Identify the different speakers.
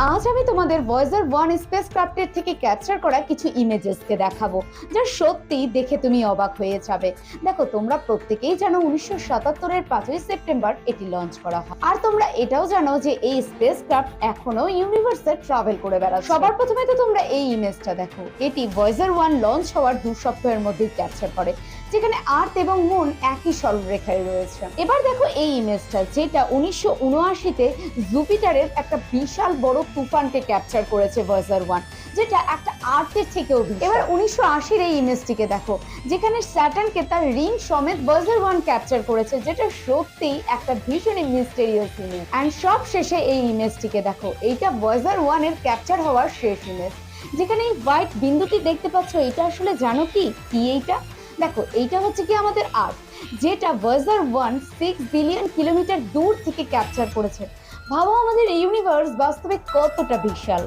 Speaker 1: আজ আমি তোমাদের ভয়েজার 1 স্পেসক্রাফটের থেকে ক্যাপচার করা কিছু ইমেজেসকে দেখাবো, যা সত্যি দেখে তুমি অবাক হয়ে যাবে। দেখো, তোমরা প্রত্যেকেই জানো 1977 এর 5ই সেপ্টেম্বর এটি লঞ্চ করা হয়। আর তোমরা এটাও জানো যে এই স্পেসক্রাফট এখনো ইউনিভার্সে ট্রাভেল করে বেড়াচ্ছে। সবার প্রথমে তো তোমরা এই ইমেজটা দেখো। এটি ভয়েজার 1 লঞ্চ হওয়ার 2 সপ্তাহের মধ্যেই ক্যাপচার করে, যেখানে আর্থ এবং মুন একই সরলরেখায় রয়েছে। এবার দেখো এই ইমেজটা, যেটা 1979-তে জুপিটারের একটা বিশাল বড় তুফানকে ক্যাপচার করেছে ভয়েজার 1, যেটা একটা আর্থের থেকেও বিশাল। এবার 1980-এর এই ইমেজটিকে দেখো, যেখানে স্যাটার্নকে তার রিং সমেত ভয়েজার 1 ক্যাপচার করেছে, যেটা সত্যি একটা ভীষণই মিস্টেরিয়াস ইমেজ। এন্ড সব শেষে এই ইমেজটিকে দেখো, এইটা ভয়েজার 1 এর ক্যাপচার হওয়ার শেষ ইমেজ, যেখানে এই হোয়াইট বিন্দুটি দেখতে পাচ্ছ। এটা আসলে জানো কি এইটা? দেখো, এইটা হচ্ছে কি আমাদের আর্থ, যেটা ভয়েজার 1 6 বিলিয়ন কিলোমিটার দূর থেকে ক্যাপচার করেছে। ভাবো আমাদের ইউনিভার্স বাস্তবে কতটা বিশাল।